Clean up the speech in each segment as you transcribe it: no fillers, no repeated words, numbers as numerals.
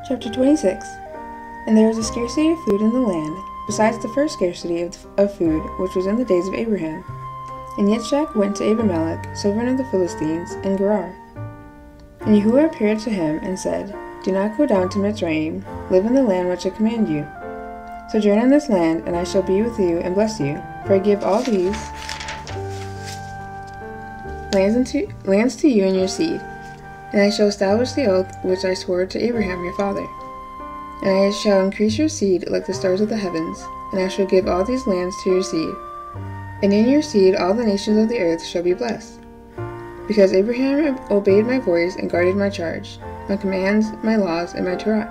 Chapter 26. And there was a scarcity of food in the land, besides the first scarcity of food which was in the days of Abraham. And Yitzchak went to Abimelech, sovereign of the Philistines, in Gerar. And Yahuwah appeared to him and said, Do not go down to Mitzrayim, live in the land which I command you. Sojourn in this land, and I shall be with you and bless you, for I give all these lands to you and your seed. And I shall establish the oath which I swore to Abraham your father. And I shall increase your seed like the stars of the heavens, and I shall give all these lands to your seed. And in your seed all the nations of the earth shall be blessed. Because Abraham obeyed my voice and guarded my charge, my commands, my laws, and my Torah.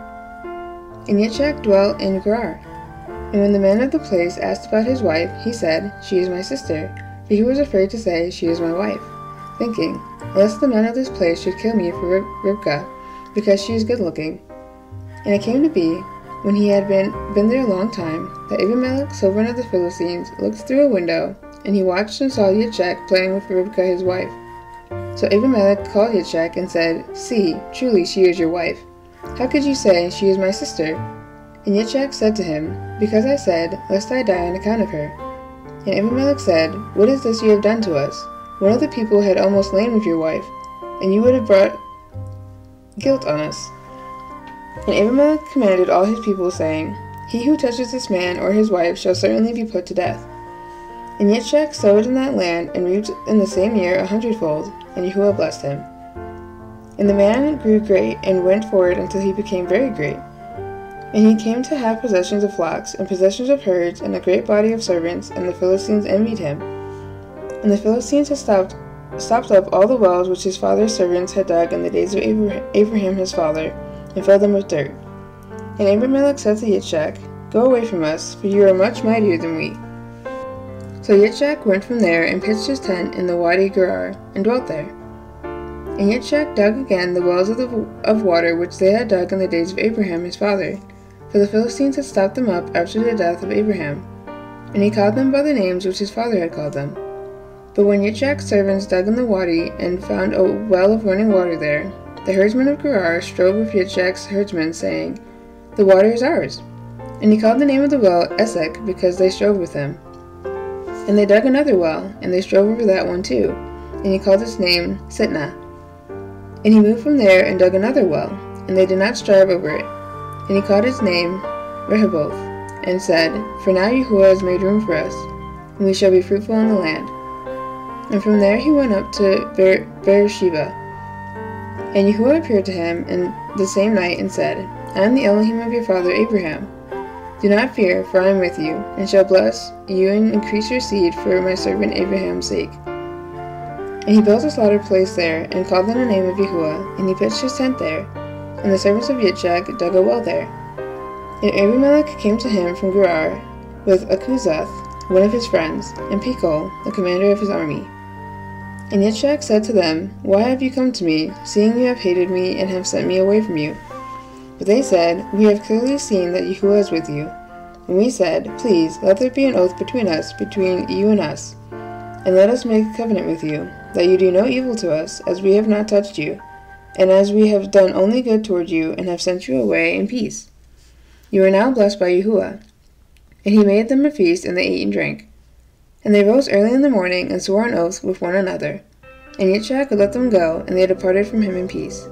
And Yitzchak dwelt in Gerar. And when the men of the place asked about his wife, he said, She is my sister. But he was afraid to say, She is my wife, thinking, Lest the men of this place should kill me for Rivkah, because she is good-looking. And it came to be, when he had been there a long time, that Abimelech, sovereign of the Philistines, looked through a window, and he watched and saw Yitzchak playing with Rivkah his wife. So Abimelech called Yitzchak and said, See, truly she is your wife. How could you say, She is my sister? And Yitzchak said to him, Because I said, Lest I die on account of her. And Abimelech said, What is this you have done to us? One of the people had almost lain with your wife, and you would have brought guilt on us. And Abimelech commanded all his people, saying, He who touches this man or his wife shall certainly be put to death. And Yitzchak sowed in that land, and reaped in the same year 100-fold, and Yahuwah blessed him. And the man grew great, and went forward until he became very great. And he came to have possessions of flocks, and possessions of herds, and a great body of servants, and the Philistines envied him. And the Philistines had stopped up all the wells which his father's servants had dug in the days of Abraham his father, and filled them with dirt. And Abimelech said to Yitzchak, Go away from us, for you are much mightier than we. So Yitzchak went from there and pitched his tent in the Wadi Gerar, and dwelt there. And Yitzchak dug again the wells of water which they had dug in the days of Abraham his father, for the Philistines had stopped them up after the death of Abraham. And he called them by the names which his father had called them. But when Yitzchak's servants dug in the wadi and found a well of running water there, the herdsmen of Gerar strove with Yitzchak's herdsmen, saying, The water is ours. And he called the name of the well Esek, because they strove with him. And they dug another well, and they strove over that one too, and he called its name Sitnah. And he moved from there and dug another well, and they did not strive over it. And he called its name Rehoboth, and said, For now Yahuwah has made room for us, and we shall be fruitful in the land. And from there he went up to Bereshith. And Yahuwah appeared to him in the same night and said, I am the Elohim of your father Abraham. Do not fear, for I am with you, and shall bless you and increase your seed for my servant Abraham's sake. And he built a slaughter place there, and called on the name of Yahuwah, and he pitched his tent there. And the servants of Yitzchak dug a well there. And Abimelech came to him from Gerar with Akuzath, one of his friends, and Pikol, the commander of his army. And Yitzchak said to them, Why have you come to me, seeing you have hated me and have sent me away from you? But they said, We have clearly seen that Yahuwah is with you. And we said, Please, let there be an oath between us, between you and us. And let us make a covenant with you, that you do no evil to us, as we have not touched you, and as we have done only good toward you, and have sent you away in peace. You are now blessed by Yahuwah. And he made them a feast, and they ate and drank. And they rose early in the morning, and swore an oath with one another. And Yitzchak let them go, and they departed from him in peace.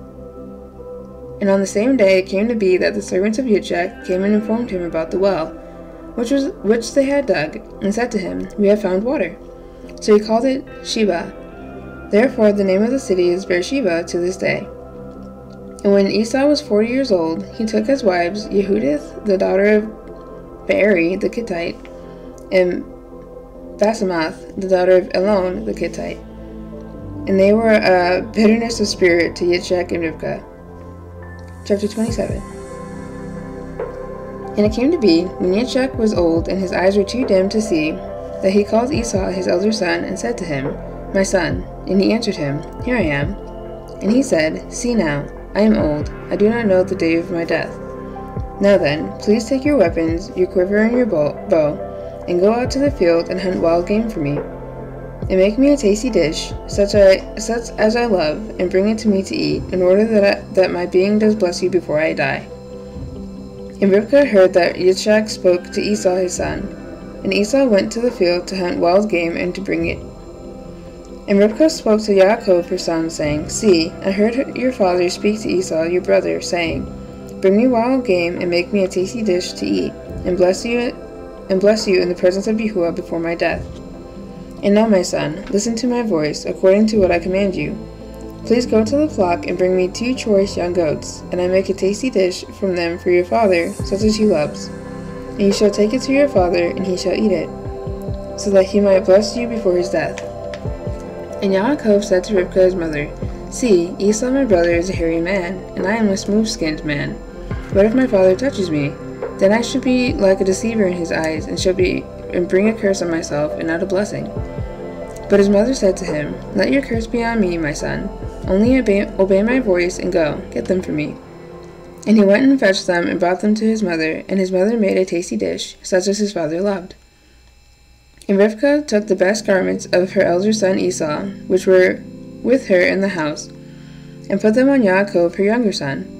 And on the same day it came to be that the servants of Yitzchak came and informed him about the well, which they had dug, and said to him, We have found water. So he called it Sheba. Therefore the name of the city is Bereshith to this day. And when Esau was 40 years old, he took as wives Yehudith, the daughter of Berity the Kittite, and Basemath, the daughter of Elon the Kittite. And they were a bitterness of spirit to Yitzchak and Rivkah. Chapter 27. And it came to be, when Yitzchak was old and his eyes were too dim to see, that he called Esau his elder son, and said to him, My son. And he answered him, Here I am. And he said, See now, I am old, I do not know the day of my death. Now then, please take your weapons, your quiver and your bow, and go out to the field and hunt wild game for me. And make me a tasty dish, such as I love, and bring it to me to eat, in order that my being does bless you before I die. And Rivkah heard that Yitzchak spoke to Esau his son. And Esau went to the field to hunt wild game and to bring it. And Rivkah spoke to Yaakov her son, saying, See, I heard your father speak to Esau your brother, saying, Bring me wild game and make me a tasty dish to eat, and bless you in the presence of Yahuwah before my death. And now, my son, listen to my voice, according to what I command you. Please go to the flock and bring me 2 choice young goats, and I make a tasty dish from them for your father, such as he loves. And you shall take it to your father, and he shall eat it, so that he might bless you before his death. And Yaakov said to Rivkah his mother, See, Esau my brother is a hairy man, and I am a smooth-skinned man. What if my father touches me? Then I should be like a deceiver in his eyes, and bring a curse on myself, and not a blessing. But his mother said to him, Let your curse be on me, my son. Only obey my voice, and go, get them for me. And he went and fetched them, and brought them to his mother, and his mother made a tasty dish, such as his father loved. And Rivkah took the best garments of her elder son Esau, which were with her in the house, and put them on Yaakov her younger son.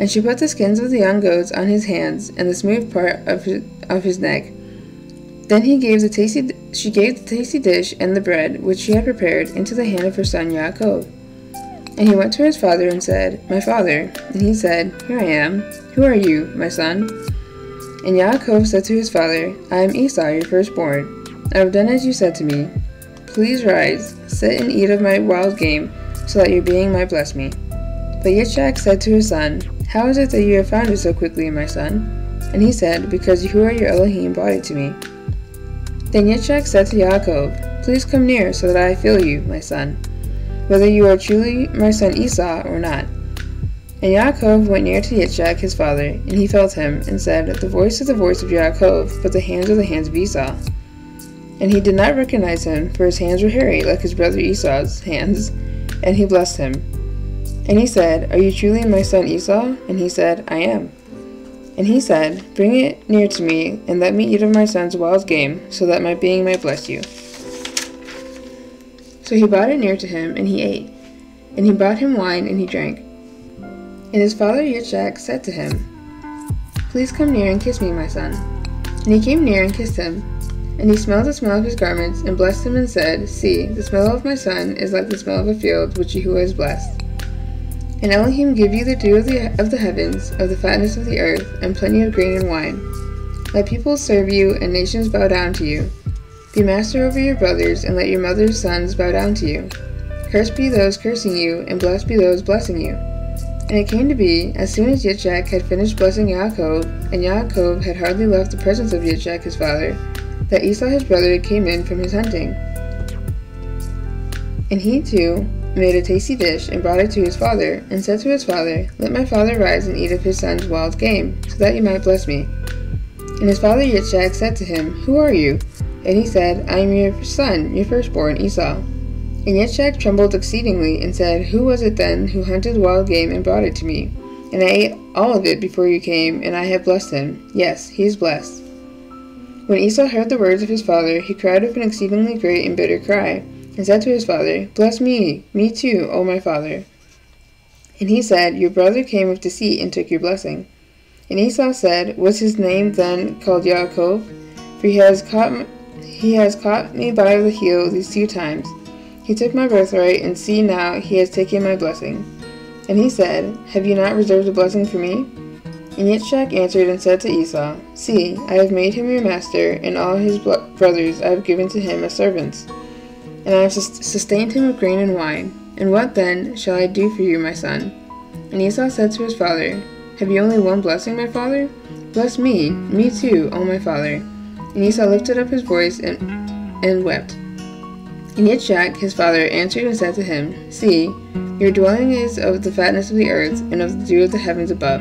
And she put the skins of the young goats on his hands, and the smooth part of his neck. Then she gave the tasty dish and the bread, which she had prepared, into the hand of her son Yaakov. And he went to his father and said, My father. And he said, Here I am. Who are you, my son? And Yaakov said to his father, I am Esau, your firstborn. I have done as you said to me. Please rise, sit and eat of my wild game, so that your being might bless me. But Yitzchak said to his son, How is it that you have found it so quickly, my son? And he said, Because Yahuwah your Elohim brought it to me. Then Yitzchak said to Yaakov, Please come near, so that I feel you, my son, whether you are truly my son Esau or not. And Yaakov went near to Yitzchak his father, and he felt him, and said, The voice is the voice of Yaakov, but the hands are the hands of Esau. And he did not recognize him, for his hands were hairy, like his brother Esau's hands, and he blessed him. And he said, Are you truly my son Esau? And he said, I am. And he said, Bring it near to me, and let me eat of my son's wild game, so that my being might bless you. So he brought it near to him, and he ate. And he brought him wine, and he drank. And his father Yitzchak said to him, Please come near and kiss me, my son. And he came near and kissed him. And he smelled the smell of his garments, and blessed him, and said, See, the smell of my son is like the smell of a field which Yahuwah has blessed. And Elohim give you the dew of the heavens, of the fatness of the earth, and plenty of grain and wine. Let peoples serve you, and nations bow down to you. Be master over your brothers, and let your mother's sons bow down to you. Cursed be those cursing you, and blessed be those blessing you. And it came to be, as soon as Yitzchak had finished blessing Yaakov, and Yaakov had hardly left the presence of Yitzchak his father, that Esau his brother came in from his hunting. And he too made a tasty dish, and brought it to his father, and said to his father, Let my father rise and eat of his son's wild game, so that you might bless me. And his father Yitzchak said to him, Who are you? And he said, I am your son, your firstborn, Esau. And Yitzchak trembled exceedingly, and said, Who was it then who hunted wild game and brought it to me? And I ate all of it before you came, and I have blessed him. Yes, he is blessed. When Esau heard the words of his father, he cried with an exceedingly great and bitter cry, and said to his father, Bless me too, O my father. And he said, Your brother came with deceit and took your blessing. And Esau said, Was his name then called Yaakov? For he has caught me by the heel these 2 times. He took my birthright, and see now he has taken my blessing. And he said, Have you not reserved a blessing for me? And Yitzchak answered and said to Esau, See, I have made him your master, and all his brothers I have given to him as servants. And I have sustained him with grain and wine. And what then shall I do for you, my son? And Esau said to his father, Have you only one blessing, my father? Bless me too, O my father. And Esau lifted up his voice and wept. And Yitzchak his father answered and said to him, See, your dwelling is of the fatness of the earth, and of the dew of the heavens above.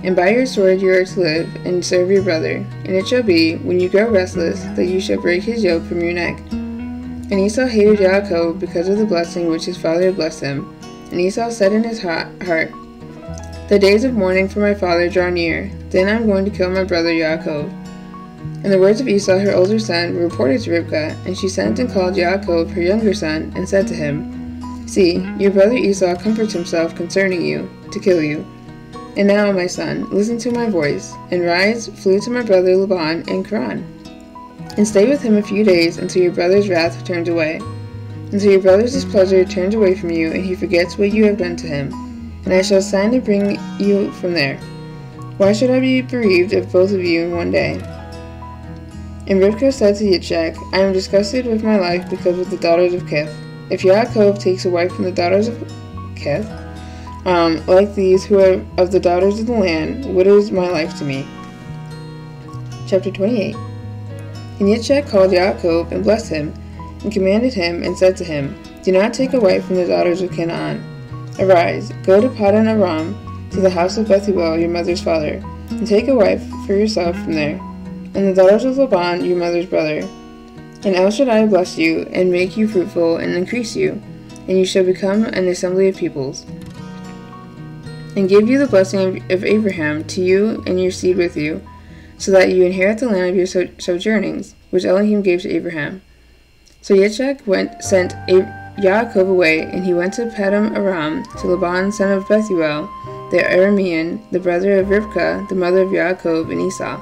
And by your sword you are to live, and serve your brother. And it shall be, when you grow restless, that you shall break his yoke from your neck. And Esau hated Yaakov because of the blessing which his father had blessed him. And Esau said in his heart, The days of mourning for my father draw near, then I am going to kill my brother Yaakov. And the words of Esau her older son were reported to Rivkah, and she sent and called Yaakov her younger son, and said to him, See, your brother Esau comforts himself concerning you, to kill you. And now, my son, listen to my voice, and rise, flee to my brother Laban in Haran, and stay with him a few days until your brother's wrath turns away, until your brother's displeasure turns away from you, and he forgets what you have done to him, and I shall send to bring you from there. Why should I be bereaved of both of you in one day? And Rivkah said to Yitzchak, I am disgusted with my life because of the daughters of Kith. If Yaakov takes a wife from the daughters of Kith, like these who are of the daughters of the land, what is my life to me? Chapter 28. And Yitzchak called Yaakov and blessed him, and commanded him, and said to him, Do not take a wife from the daughters of Canaan. Arise, go to Paddan Aram, to the house of Bethuel your mother's father, and take a wife for yourself from there, and the daughters of Laban your mother's brother. And El Shaddai bless you, and make you fruitful, and increase you, and you shall become an assembly of peoples, and give you the blessing of Abraham to you and your seed with you, so that you inherit the land of your sojournings, which Elohim gave to Abraham. So Yitzchak sent Yaakov away, and he went to Paddan Aram, to Laban son of Bethuel, the Aramean, the brother of Rivkah, the mother of Yaakov and Esau.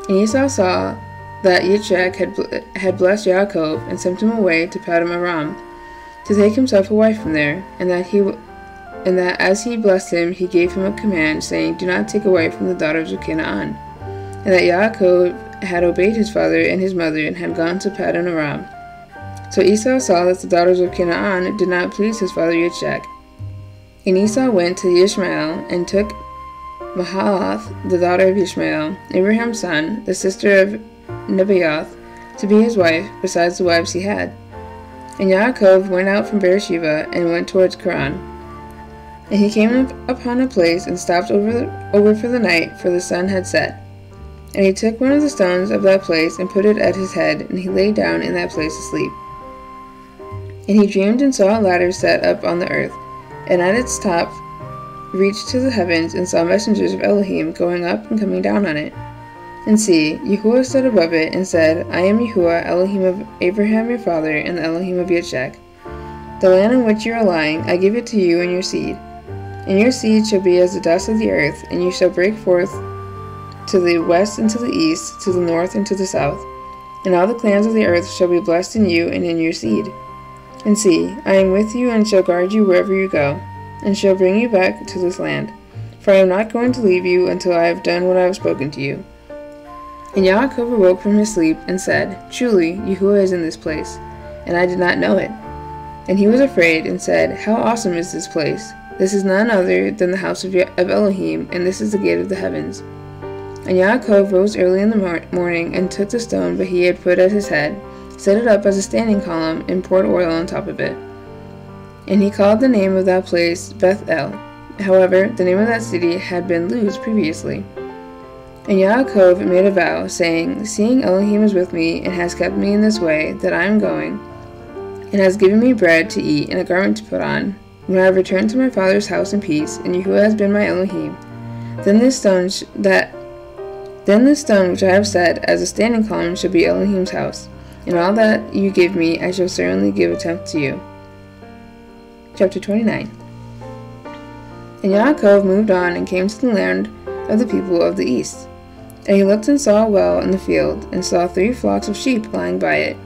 And Esau saw that Yitzchak had blessed Yaakov, and sent him away to Paddan Aram, to take himself a wife from there, and that as he blessed him, he gave him a command, saying, Do not take a wife from the daughters of Canaan. And that Yaakov had obeyed his father and his mother, and had gone to Paddan Aram. So Esau saw that the daughters of Canaan did not please his father Yitzchak. And Esau went to Ishmael, and took Mahalath, the daughter of Ishmael, Abraham's son, the sister of Nebaioth, to be his wife, besides the wives he had. And Yaakov went out from Bereshith, and went towards Haran. And he came upon a place, and stopped over for the night, for the sun had set. And he took one of the stones of that place, and put it at his head, and he lay down in that place to sleep. And he dreamed, and saw a ladder set up on the earth, and at its top reached to the heavens, and saw messengers of Elohim going up and coming down on it. And see, Yahuwah stood above it, and said, I am Yahuwah, Elohim of Abraham your father, and the Elohim of Yitzchak. The land on which you are lying, I give it to you and your seed. And your seed shall be as the dust of the earth, and you shall break forth to the west and to the east, to the north and to the south. And all the clans of the earth shall be blessed in you and in your seed. And see, I am with you, and shall guard you wherever you go, and shall bring you back to this land. For I am not going to leave you until I have done what I have spoken to you. And Yaakov awoke from his sleep, and said, Truly, Yahuwah is in this place, and I did not know it. And he was afraid, and said, How awesome is this place! This is none other than the house of Elohim, and this is the gate of the heavens. And Yaakov rose early in the morning, and took the stone that he had put at his head, set it up as a standing column, and poured oil on top of it. And he called the name of that place Beth-El. However, the name of that city had been Luz previously. And Yaakov made a vow, saying, Seeing Elohim is with me, and has kept me in this way that I am going, and has given me bread to eat and a garment to put on, when I have returned to my father's house in peace, and Yahuwah has been my Elohim, then this stone which I have set as a standing column shall be Elohim's house, and all that you give me I shall certainly give a tenth to you. Chapter 29. And Yaakov moved on, and came to the land of the people of the east. And he looked, and saw a well in the field, and saw 3 flocks of sheep lying by it.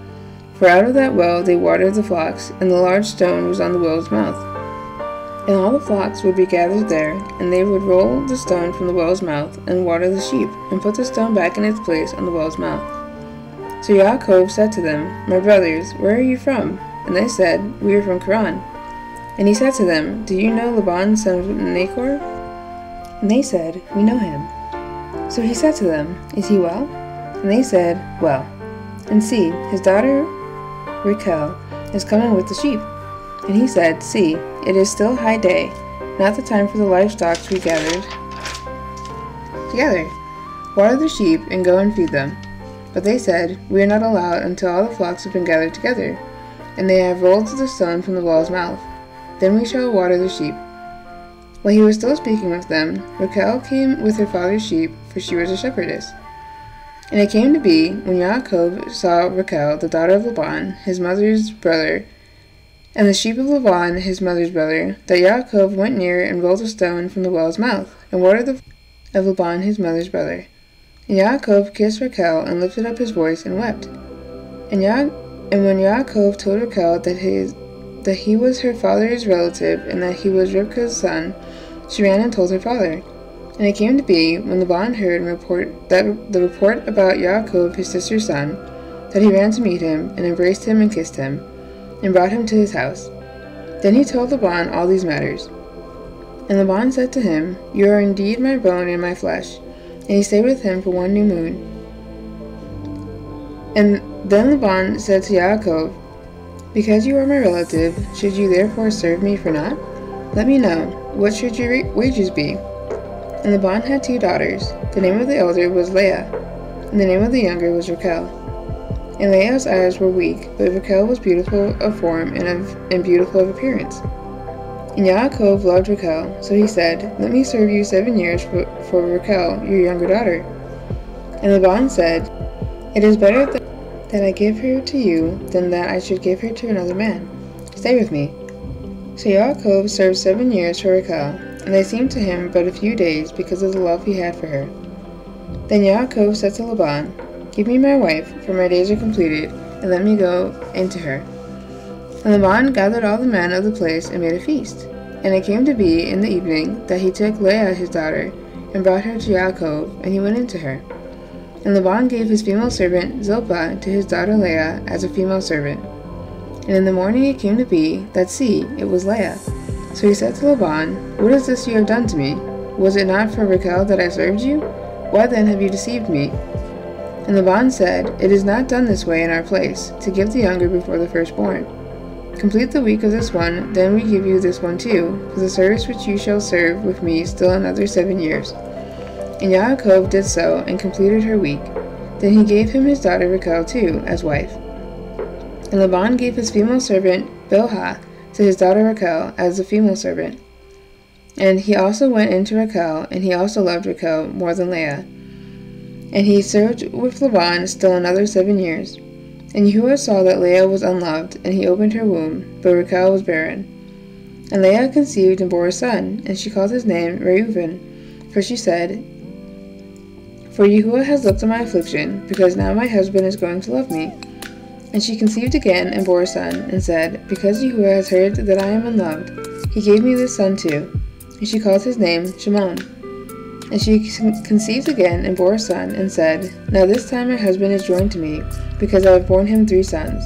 For out of that well they watered the flocks, and the large stone was on the well's mouth. And all the flocks would be gathered there, and they would roll the stone from the well's mouth, and water the sheep, and put the stone back in its place on the well's mouth. So Yaakov said to them, My brothers, where are you from? And they said, We are from Haran. And he said to them, Do you know Laban son of Nahor? And they said, We know him. So he said to them, Is he well? And they said, Well. And see, his daughter Rachel is coming with the sheep. And he said, See, it is still high day, not the time for the livestock to be gathered together. Water the sheep, and go and feed them. But they said, We are not allowed until all the flocks have been gathered together, and they have rolled the stone from the well's mouth. Then we shall water the sheep. While he was still speaking with them, Rachel came with her father's sheep, for she was a shepherdess. And it came to be, when Yaakov saw Rachel, the daughter of Laban, his mother's brother, And the sheep of Laban, his mother's brother, that Yaakov went near and rolled a stone from the well's mouth, and watered the of Laban, his mother's brother. And Yaakov kissed Rachel, and lifted up his voice, and wept. And when Yaakov told Rachel that he was her father's relative, and that he was Rivka's son, she ran and told her father. And it came to be, when Laban heard the report about Yaakov his sister's son, that he ran to meet him, and embraced him, and kissed him, and brought him to his house. Then he told Laban all these matters. And Laban said to him, You are indeed my bone and my flesh. And he stayed with him for 1 new moon. And then Laban said to Yaakov, Because you are my relative, should you therefore serve me for naught? Let me know, what should your wages be? And Laban had 2 daughters. The name of the elder was Leah, and the name of the younger was Rachel. And Leah's eyes were weak, but Rachel was beautiful of form and beautiful of appearance. And Yaakov loved Rachel, so he said, Let me serve you 7 years for Rachel, your younger daughter. And Laban said, It is better that I give her to you than that I should give her to another man. Stay with me. So Yaakov served 7 years for Rachel, and they seemed to him but a few days because of the love he had for her. Then Yaakov said to Laban, Give me my wife, for my days are completed, and let me go into her. And Laban gathered all the men of the place and made a feast. And it came to be in the evening that he took Leah his daughter, and brought her to Yaakov, and he went into her. And Laban gave his female servant Zilpah to his daughter Leah as a female servant. And in the morning it came to be that, see, it was Leah. So he said to Laban, What is this you have done to me? Was it not for Rachel that I served you? Why then have you deceived me? And Laban said, It is not done this way in our place, to give the younger before the firstborn. Complete the week of this one, then we give you this one too, for the service which you shall serve with me still another 7 years. And Yaakov did so, and completed her week. Then he gave him his daughter Rachel too, as wife. And Laban gave his female servant Bilhah to his daughter Rachel as a female servant. And he also went into Rachel, and he also loved Rachel more than Leah. And he served with Laban still another 7 years. And Yahuwah saw that Leah was unloved, and he opened her womb, but Rachel was barren. And Leah conceived and bore a son, and she called his name Reuben, for she said, For Yahuwah has looked on my affliction, because now my husband is going to love me. And she conceived again and bore a son, and said, Because Yahuwah has heard that I am unloved, he gave me this son too. And she called his name Shimon. And she conceived again and bore a son, and said, Now this time my husband is joined to me, because I have borne him 3 sons.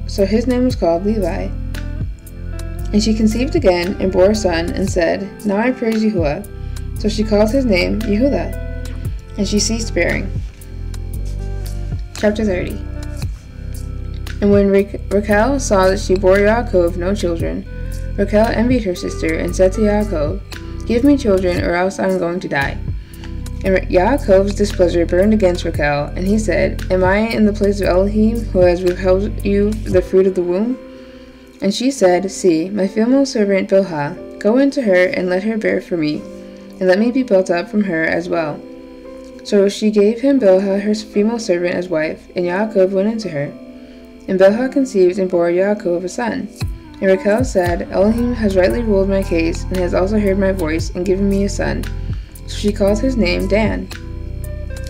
So his name was called Levi. And she conceived again and bore a son, and said, Now I praise Yahuwah. So she called his name Yehudah. And she ceased bearing. Chapter 30. And when Rachel saw that she bore Yaakov no children, Rachel envied her sister, and said to Yaakov, Give me children, or else I am going to die. And Yaakov's displeasure burned against Rachel, and he said, Am I in the place of Elohim, who has withheld you the fruit of the womb? And she said, See, my female servant Bilhah, go into her, and let her bear for me, and let me be built up from her as well. So she gave him Bilhah her female servant as wife, and Yaakov went into her. And Bilhah conceived and bore Yaakov a son. And Rachel said, Elohim has rightly ruled my case, and has also heard my voice, and given me a son. So she called his name Dan.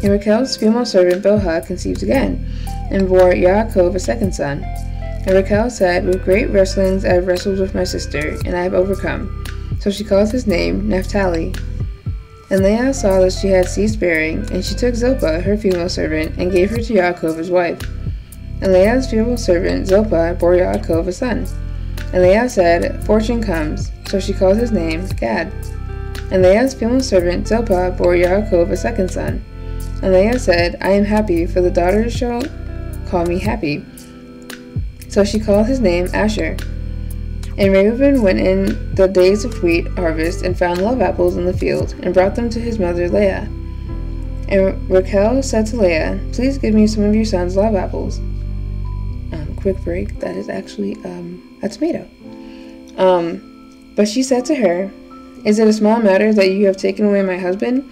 And Rachel's female servant Bilhah conceived again, and bore Yaakov a second son. And Rachel said, With great wrestlings I have wrestled with my sister, and I have overcome. So she called his name Naphtali. And Leah saw that she had ceased bearing, and she took Zilpah her female servant, and gave her to Yaakov as wife. And Leah's female servant Zilpah bore Yaakov a son. And Leah said, Fortune comes. So she called his name Gad. And Leah's female servant Zilpah bore Yaakov a second son. And Leah said, I am happy, for the daughters shall call me happy. So she called his name Asher. And Reuben went in the days of wheat harvest, and found love apples in the field, and brought them to his mother Leah. And Rachel said to Leah, Please give me some of your son's love apples. Quick break, that is actually a tomato. But she said to her, Is it a small matter that you have taken away my husband?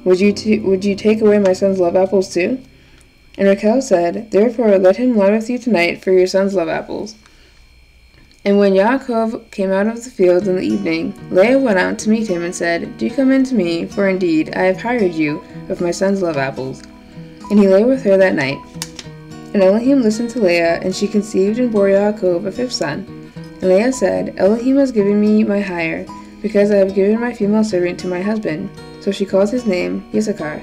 Would you take away my son's love apples too? And Rachel said, Therefore let him lie with you tonight for your son's love apples. And when Yaakov came out of the field in the evening, Leah went out to meet him and said, Do come in to me, for indeed I have hired you of my son's love apples. And he lay with her that night. And Elohim listened to Leah, and she conceived and bore Yaakov a fifth son. And Leah said, Elohim has given me my hire, because I have given my female servant to my husband. So she called his name Yissachar.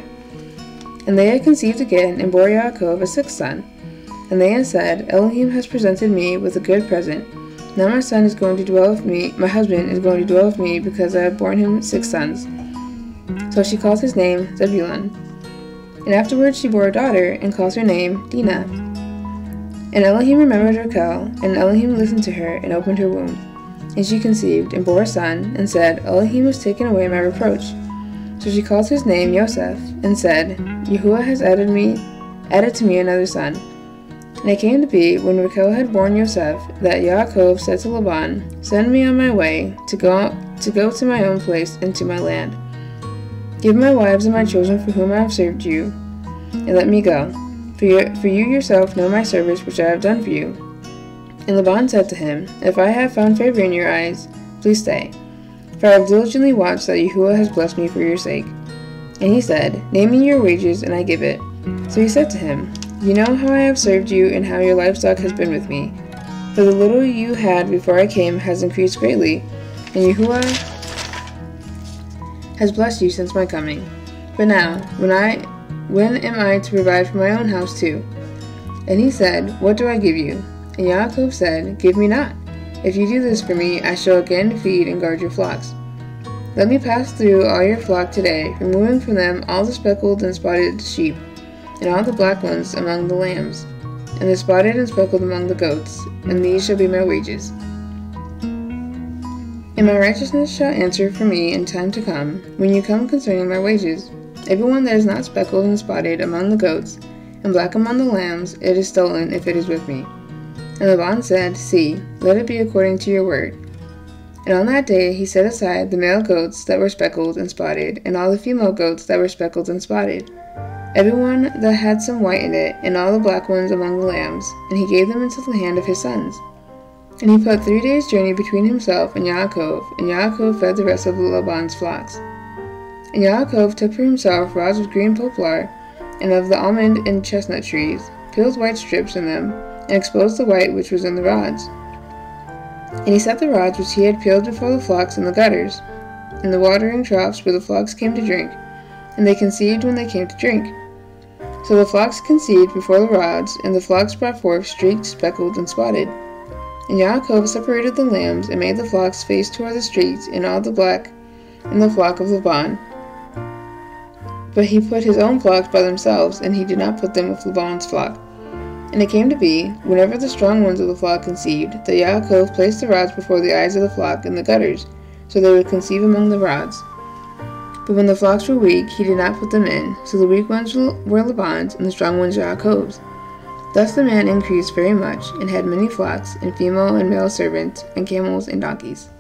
And Leah conceived again and bore Yaakov a sixth son. And Leah said, Elohim has presented me with a good present. Now my son is going to dwell with me, my husband is going to dwell with me, because I have borne him 6 sons. So she calls his name Zebulun. And afterwards she bore a daughter, and calls her name Dinah. And Elohim remembered Rachel, and Elohim listened to her, and opened her womb. And she conceived, and bore a son, and said, Elohim has taken away my reproach. So she calls his name Yosef, and said, Yahuwah has added to me another son. And it came to be, when Rachel had borne Yosef, that Yaakov said to Laban, Send me on my way, to go to my own place and to my land. Give my wives and my children for whom I have served you, and let me go. For you yourself know my service which I have done for you. And Laban said to him, If I have found favor in your eyes, please stay. For I have diligently watched that Yahuwah has blessed me for your sake. And he said, Name me your wages, and I give it. So he said to him, You know how I have served you, and how your livestock has been with me. For the little you had before I came has increased greatly, and Yahuwah has blessed you since my coming. But now, when am I to provide for my own house too? And he said, What do I give you? And Yaakov said, Give me not. If you do this for me, I shall again feed and guard your flocks. Let me pass through all your flock today, removing from them all the speckled and spotted sheep, and all the black ones among the lambs, and the spotted and speckled among the goats, and these shall be my wages. And my righteousness shall answer for me in time to come, when you come concerning my wages. Everyone that is not speckled and spotted among the goats, and black among the lambs, it is stolen if it is with me. And Laban said, See, let it be according to your word. And on that day he set aside the male goats that were speckled and spotted, and all the female goats that were speckled and spotted, every one that had some white in it, and all the black ones among the lambs, and he gave them into the hand of his sons. And he put 3 days' journey between himself and Yaakov fed the rest of Laban's flocks. And Yaakov took for himself rods of green poplar, and of the almond and chestnut trees, peeled white strips in them, and exposed the white which was in the rods. And he set the rods which he had peeled before the flocks in the gutters, in the watering troughs where the flocks came to drink, and they conceived when they came to drink. So the flocks conceived before the rods, and the flocks brought forth streaked, speckled, and spotted. And Yaakov separated the lambs, and made the flocks face toward the streets, and all the black in the flock of Laban. But he put his own flocks by themselves, and he did not put them with Laban's flock. And it came to be, whenever the strong ones of the flock conceived, that Yaakov placed the rods before the eyes of the flock in the gutters, so they would conceive among the rods. But when the flocks were weak, he did not put them in, so the weak ones were Laban's, and the strong ones Yaakov's. Thus the man increased very much, and had many flocks, and female and male servants, and camels and donkeys.